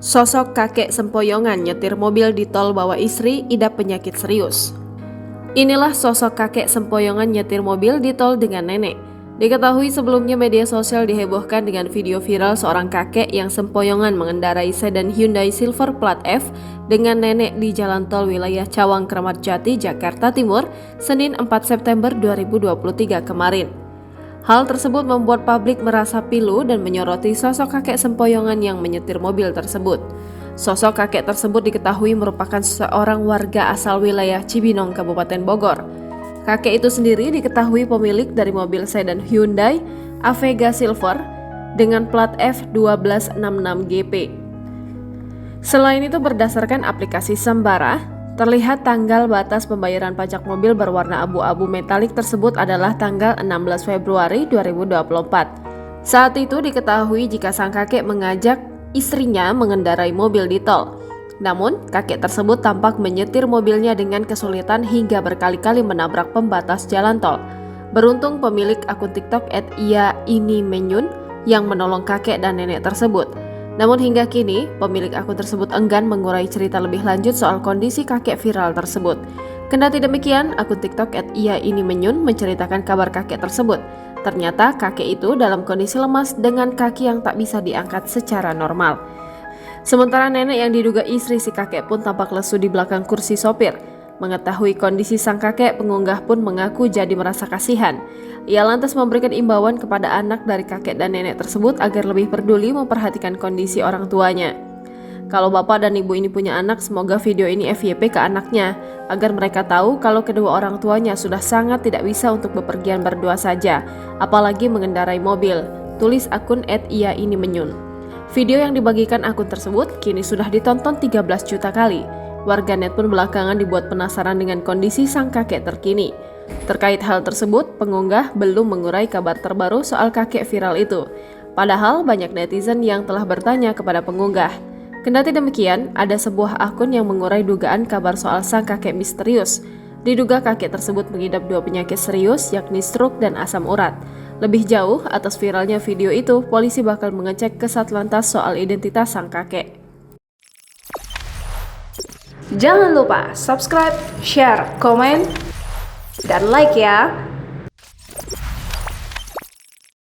Sosok kakek sempoyongan nyetir mobil di tol bawa istri idap penyakit serius. Inilah sosok kakek sempoyongan nyetir mobil di tol dengan nenek. Diketahui sebelumnya media sosial dihebohkan dengan video viral seorang kakek yang sempoyongan mengendarai sedan Hyundai Silver plat F dengan nenek di jalan tol wilayah Cawang Kramat Jati, Jakarta Timur, Senin 4 September 2023 kemarin. Hal tersebut membuat publik merasa pilu dan menyoroti sosok kakek sempoyongan yang menyetir mobil tersebut. Sosok kakek tersebut diketahui merupakan seorang warga asal wilayah Cibinong, Kabupaten Bogor. Kakek itu sendiri diketahui pemilik dari mobil sedan Hyundai Avega Silver dengan plat F1266GP. Selain itu, berdasarkan aplikasi Sembara, terlihat tanggal batas pembayaran pajak mobil berwarna abu-abu metalik tersebut adalah tanggal 16 Februari 2024. Saat itu diketahui jika sang kakek mengajak istrinya mengendarai mobil di tol. Namun, kakek tersebut tampak menyetir mobilnya dengan kesulitan hingga berkali-kali menabrak pembatas jalan tol. Beruntung pemilik akun TikTok @ia_ini_menyun yang menolong kakek dan nenek tersebut. Namun hingga kini, pemilik akun tersebut enggan mengurai cerita lebih lanjut soal kondisi kakek viral tersebut. Kendati demikian, akun TikTok @ia_ini_menyun menceritakan kabar kakek tersebut. Ternyata kakek itu dalam kondisi lemas dengan kaki yang tak bisa diangkat secara normal. Sementara nenek yang diduga istri si kakek pun tampak lesu di belakang kursi sopir. Mengetahui kondisi sang kakek, pengunggah pun mengaku jadi merasa kasihan. Ia lantas memberikan imbauan kepada anak dari kakek dan nenek tersebut agar lebih peduli memperhatikan kondisi orang tuanya. Kalau bapak dan ibu ini punya anak, semoga video ini FYP ke anaknya, agar mereka tahu kalau kedua orang tuanya sudah sangat tidak bisa untuk bepergian berdua saja, apalagi mengendarai mobil, tulis akun @ia_ini_menyun. Video yang dibagikan akun tersebut kini sudah ditonton 13 juta kali. Warganet pun belakangan dibuat penasaran dengan kondisi sang kakek terkini. Terkait hal tersebut, pengunggah belum mengurai kabar terbaru soal kakek viral itu. Padahal banyak netizen yang telah bertanya kepada pengunggah. Kendati demikian, ada sebuah akun yang mengurai dugaan kabar soal sang kakek misterius. Diduga kakek tersebut mengidap dua penyakit serius, yakni stroke dan asam urat. Lebih jauh, atas viralnya video itu, polisi bakal mengecek ke Satlantas soal identitas sang kakek. Jangan lupa subscribe, share, komen, dan like ya!